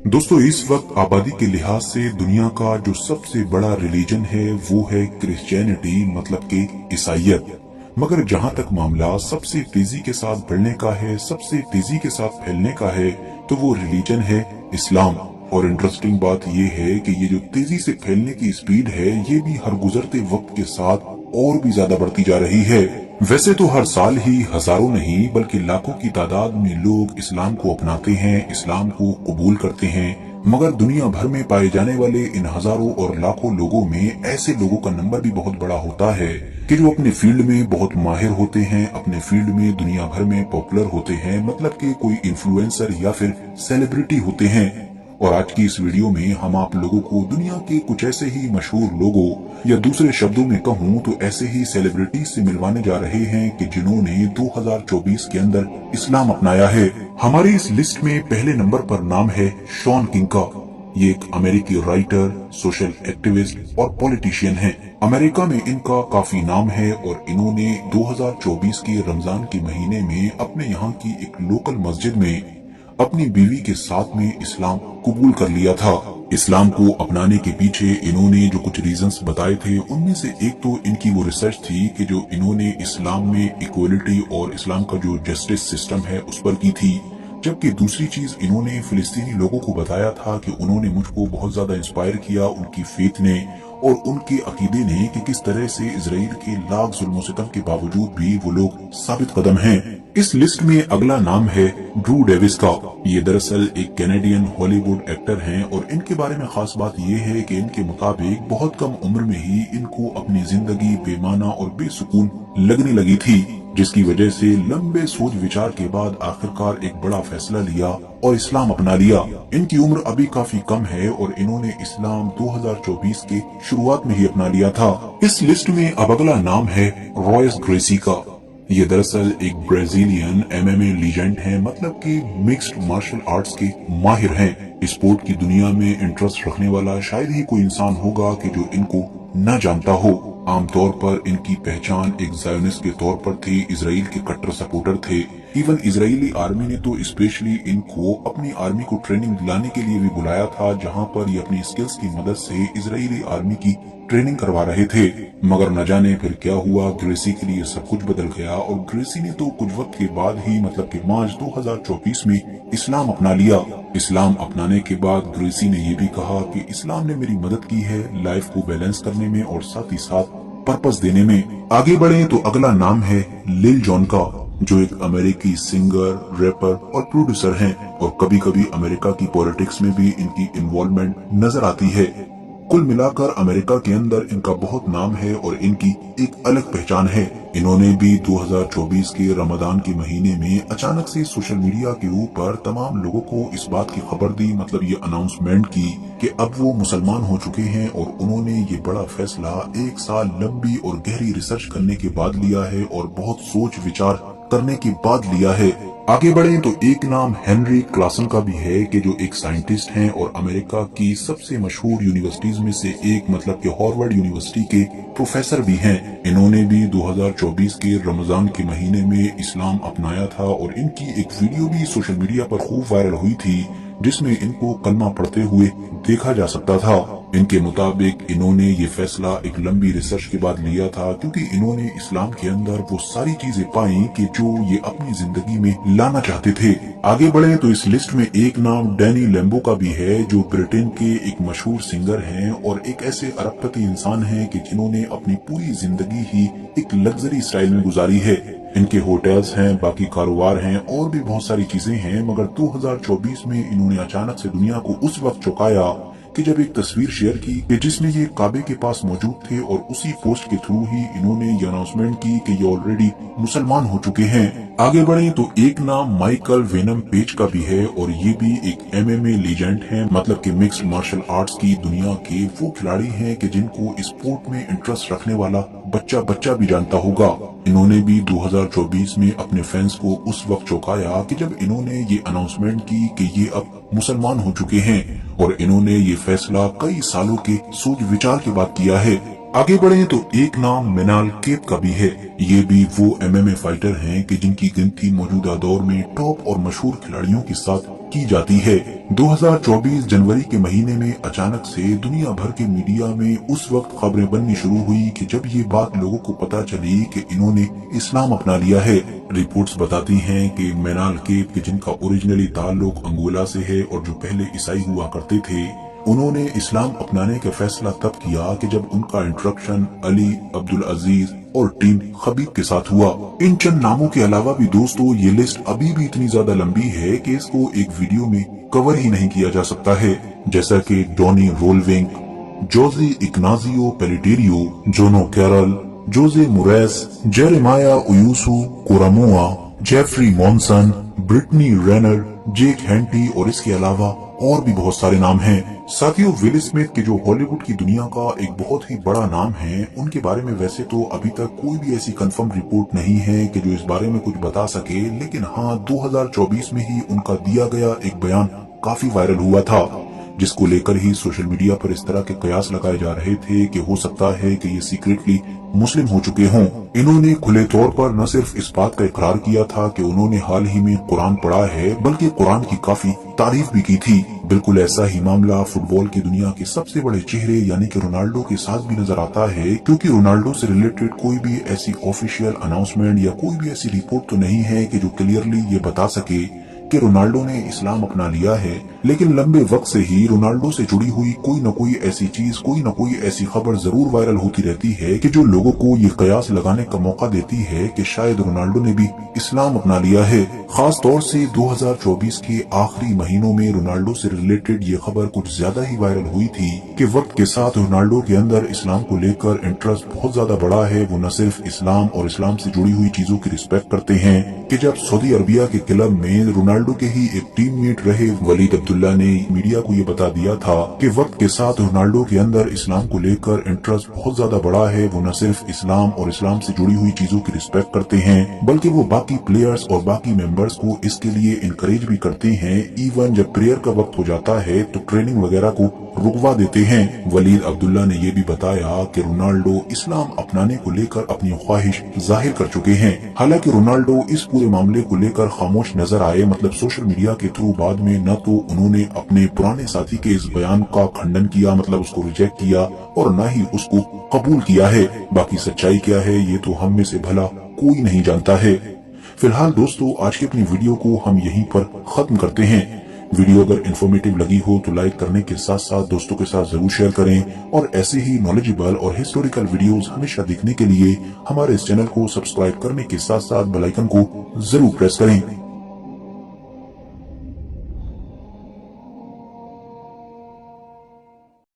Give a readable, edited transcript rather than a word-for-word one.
दोस्तों, इस वक्त आबादी के लिहाज से दुनिया का जो सबसे बड़ा रिलीजन है वो है क्रिश्चियनिटी, मतलब कि ईसाइयत। मगर जहाँ तक मामला सबसे तेजी के साथ बढ़ने का है, सबसे तेजी के साथ फैलने का है, तो वो रिलीजन है इस्लाम। और इंटरेस्टिंग बात ये है कि ये जो तेजी से फैलने की स्पीड है, ये भी हर गुजरते वक्त के साथ और भी ज्यादा बढ़ती जा रही है। वैसे तो हर साल ही हजारों नहीं बल्कि लाखों की तादाद में लोग इस्लाम को अपनाते हैं, इस्लाम को कबूल करते हैं। मगर दुनिया भर में पाए जाने वाले इन हजारों और लाखों लोगों में ऐसे लोगों का नंबर भी बहुत बड़ा होता है कि जो अपने फील्ड में बहुत माहिर होते हैं, अपने फील्ड में दुनिया भर में पॉपुलर होते हैं, मतलब कि कोई इन्फ्लुएंसर या फिर सेलिब्रिटी होते हैं। और आज की इस वीडियो में हम आप लोगों को दुनिया के कुछ ऐसे ही मशहूर लोगों, या दूसरे शब्दों में कहूँ तो ऐसे ही सेलिब्रिटी से मिलवाने जा रहे हैं कि जिन्होंने 2024 के अंदर इस्लाम अपनाया है। हमारी इस लिस्ट में पहले नंबर पर नाम है शॉन किंग का। ये एक अमेरिकी राइटर, सोशल एक्टिविस्ट और पॉलिटिशियन हैं। अमेरिका में इनका काफी नाम है और इन्होंने 2024 के रमजान के महीने में अपने यहाँ की एक लोकल मस्जिद में अपनी बीवी के साथ में इस्लाम कबूल कर लिया था। इस्लाम को अपनाने के पीछे इन्होंने जो कुछ रीजंस बताए थे, उनमें से एक तो इनकी वो रिसर्च थी कि जो इन्होंने इस्लाम में इक्वलिटी और इस्लाम का जो जस्टिस सिस्टम है उस पर की थी। जबकि दूसरी चीज इन्होंने फिलिस्तीनी लोगों को बताया था कि उन्होंने मुझको बहुत ज्यादा इंस्पायर किया उनकी फेथ ने और उनके अकीदे ने कि किस तरह से इजराइल के लाख जुल्म सितम के बावजूद भी वो लोग साबित कदम हैं। इस लिस्ट में अगला नाम है ड्रू डेविस का। ये दरअसल एक कैनेडियन हॉलीवुड एक्टर हैं और इनके बारे में खास बात ये है कि इनके मुताबिक बहुत कम उम्र में ही इनको अपनी जिंदगी बेमाना और बेसुकून लगने लगी थी, जिसकी वजह से लंबे सोच विचार के बाद आखिरकार एक बड़ा फैसला लिया और इस्लाम अपना लिया। इनकी उम्र अभी काफी कम है और इन्होंने इस्लाम 2024 के शुरुआत में ही अपना लिया था। इस लिस्ट में अब अगला नाम है रॉयस ग्रेसी का। ये दरअसल एक ब्राजीलियन एमएमए लीजेंड हैं, मतलब कि मिक्स्ड मार्शल आर्ट्स के माहिर हैं। स्पोर्ट की दुनिया में इंटरेस्ट रखने वाला शायद ही कोई इंसान होगा कि जो इनको न जानता हो। आमतौर पर इनकी पहचान एक ज़ायोनिस्ट के तौर पर थी, इजराइल के कट्टर सपोर्टर थे। इवन इजरायली आर्मी ने तो स्पेशली इनको अपनी आर्मी को ट्रेनिंग दिलाने के लिए भी बुलाया था, जहां पर ये अपनी स्किल्स की मदद से इजरायली आर्मी की ट्रेनिंग करवा रहे थे। मगर न जाने फिर क्या हुआ, ग्रेसी के लिए सब कुछ बदल गया और ग्रेसी ने तो कुछ वक्त के बाद ही, मतलब कि मार्च 2024 में इस्लाम अपना लिया। इस्लाम अपनाने के बाद ग्रेसी ने ये भी कहा कि इस्लाम ने मेरी मदद की है लाइफ को बैलेंस करने में और साथ ही साथ पर्पस देने में। आगे बढ़े तो अगला नाम है लिल जॉन का, जो एक अमेरिकी सिंगर, रैपर और प्रोड्यूसर हैं और कभी कभी अमेरिका की पॉलिटिक्स में भी इनकी इन्वॉल्वमेंट नजर आती है। कुल मिलाकर अमेरिका के अंदर इनका बहुत नाम है और इनकी एक अलग पहचान है। इन्होंने भी 2024 के रमजान के महीने में अचानक से सोशल मीडिया के ऊपर तमाम लोगों को इस बात की खबर दी, मतलब ये अनाउंसमेंट की कि अब वो मुसलमान हो चुके हैं और उन्होंने ये बड़ा फैसला 1 साल लंबी और गहरी रिसर्च करने के बाद लिया है और बहुत सोच विचार करने के बाद लिया है। आगे बढ़े तो एक नाम हेनरी क्लासन का भी है कि जो एक साइंटिस्ट हैं और अमेरिका की सबसे मशहूर यूनिवर्सिटीज में से एक, मतलब कि हार्वर्ड यूनिवर्सिटी के प्रोफेसर भी हैं। इन्होंने भी 2024 के रमजान के महीने में इस्लाम अपनाया था और इनकी एक वीडियो भी सोशल मीडिया पर खूब वायरल हुई थी, जिसमें इनको कलमा पढ़ते हुए देखा जा सकता था। इनके मुताबिक इन्होंने ये फैसला एक लंबी रिसर्च के बाद लिया था, क्योंकि इन्होंने इस्लाम के अंदर वो सारी चीजें पाई कि जो ये अपनी जिंदगी में लाना चाहते थे। आगे बढ़े तो इस लिस्ट में एक नाम डैनी लेम्बो का भी है, जो ब्रिटेन के एक मशहूर सिंगर हैं और एक ऐसे अरबपति इंसान हैं कि जिन्होंने अपनी पूरी जिंदगी ही एक लग्जरी स्टाइल में गुजारी है। इनके होटल्स हैं, बाकी कारोबार हैं और भी बहुत सारी चीजें हैं। मगर 2024 में इन्होंने अचानक से दुनिया को उस वक्त चौंकाया कि जब एक तस्वीर शेयर की कि जिसमें ये काबे के पास मौजूद थे और उसी पोस्ट के थ्रू ही इन्होंने ये अनाउंसमेंट की कि ये ऑलरेडी मुसलमान हो चुके हैं। आगे बढ़े तो एक नाम माइकल वेनम पेज का भी है और ये भी एक एमएमए लीजेंड हैं, मतलब कि मिक्स्ड मार्शल आर्ट्स की दुनिया के वो खिलाड़ी हैं कि जिनको स्पोर्ट में इंटरेस्ट रखने वाला बच्चा बच्चा भी जानता होगा। इन्होंने भी 2024 में अपने फैंस को उस वक्त चौंकाया कि जब इन्होंने ये अनाउंसमेंट की कि ये अब मुसलमान हो चुके हैं और इन्होंने ये फैसला कई सालों के सोच विचार के बाद किया है। आगे बढ़े तो एक नाम मिनाल केप का भी है। ये भी वो एमएमए फाइटर हैं कि जिनकी गिनती मौजूदा दौर में टॉप और मशहूर खिलाड़ियों के साथ की जाती है। 2024 जनवरी के महीने में अचानक से दुनिया भर के मीडिया में उस वक्त खबरें बननी शुरू हुई कि जब ये बात लोगों को पता चली कि इन्होंने इस्लाम अपना लिया है। रिपोर्ट्स बताती हैं कि मैनाल केप के जिनका ओरिजिनली ताल्लुक अंगोला से है और जो पहले ईसाई हुआ करते थे, उन्होंने इस्लाम अपनाने का फैसला तब किया कि जब उनका इंट्रोडक्शन अली, अब्दुल अजीज और टीम खबीब के साथ हुआ। इन चंद नामों के अलावा भी दोस्तों ये लिस्ट अभी भी इतनी ज्यादा लंबी है कि इसको एक वीडियो में कवर ही नहीं किया जा सकता है। जैसा कि Donny रोलविंग, Jose Ignacio Pellitero, Jono Carroll, Jose Mures, Jeremaia उयूसु कोरामोआ, Jeffrey Monson, Britney Rayner, Jake Hanty और इसके अलावा और भी बहुत सारे नाम हैं। साथियों, विल स्मिथ के जो हॉलीवुड की दुनिया का एक बहुत ही बड़ा नाम है, उनके बारे में वैसे तो अभी तक कोई भी ऐसी कंफर्म रिपोर्ट नहीं है कि जो इस बारे में कुछ बता सके, लेकिन हाँ 2024 में ही उनका दिया गया एक बयान काफी वायरल हुआ था, जिसको लेकर ही सोशल मीडिया पर इस तरह के कयास लगाए जा रहे थे कि हो सकता है कि ये सीक्रेटली मुस्लिम हो चुके हों। इन्होंने खुले तौर पर न सिर्फ इस बात का इकरार किया था कि उन्होंने हाल ही में कुरान पढ़ा है, बल्कि कुरान की काफी तारीफ भी की थी। बिल्कुल ऐसा ही मामला फुटबॉल की दुनिया के सबसे बड़े चेहरे यानी कि रोनाल्डो के साथ भी नजर आता है, क्योंकि रोनाल्डो से रिलेटेड कोई भी ऐसी ऑफिशियल अनाउंसमेंट या कोई भी ऐसी रिपोर्ट तो नहीं है कि जो क्लियरली ये बता सके कि रोनाल्डो ने इस्लाम अपना लिया है, लेकिन लंबे वक्त से ही रोनाल्डो से जुड़ी हुई कोई न कोई ऐसी चीज, कोई न कोई ऐसी खबर जरूर वायरल होती रहती है कि जो लोगों को ये कयास लगाने का मौका देती है कि शायद रोनाल्डो ने भी इस्लाम अपना लिया है। खास तौर से 2024 के आखिरी महीनों में रोनाल्डो से रिलेटेड ये खबर कुछ ज्यादा ही वायरल हुई थी कि वक्त के साथ रोनाल्डो के अंदर इस्लाम को लेकर इंटरेस्ट बहुत ज्यादा बढ़ा है। वो न सिर्फ इस्लाम और इस्लाम से जुड़ी हुई चीजों की रिस्पेक्ट करते हैं कि जब सऊदी अरबिया के क्लब में रोनाल्डो के ही एक टीममेट रहे वलीद अब्दुल्ला ने मीडिया को ये बता दिया था कि वक्त के साथ रोनाल्डो के अंदर इस्लाम को लेकर इंटरेस्ट बहुत ज्यादा बढ़ा है। वो न सिर्फ इस्लाम और इस्लाम से जुड़ी हुई चीजों की रिस्पेक्ट करते हैं, बल्कि वो बाकी प्लेयर्स और बाकी मेंबर्स को इसके लिए इनकरेज भी करते हैं। इवन जब प्रेयर का वक्त हो जाता है तो ट्रेनिंग वगैरह को रुकवा देते हैं। वलीद अब्दुल्ला ने ये भी बताया कि रोनाल्डो इस्लाम अपनाने को लेकर अपनी ख्वाहिश जाहिर कर चुके हैं। हालांकि रोनाल्डो इस पूरे मामले को लेकर खामोश नजर आए, मतलब सोशल मीडिया के थ्रू बाद में न तो उन्होंने अपने पुराने साथी के इस बयान का खंडन किया, मतलब उसको रिजेक्ट किया, और न ही उसको कबूल किया है। बाकी सच्चाई क्या है ये तो हम में से भला कोई नहीं जानता है। फिलहाल दोस्तों, आज की अपनी वीडियो को हम यहीं पर खत्म करते हैं। वीडियो अगर इन्फॉर्मेटिव लगी हो तो लाइक करने के साथ साथ दोस्तों के साथ जरूर शेयर करें, और ऐसे ही नॉलेजेबल और हिस्टोरिकल वीडियोस हमेशा देखने के लिए हमारे इस चैनल को सब्सक्राइब करने के साथ साथ बेल आइकन को जरूर प्रेस करें।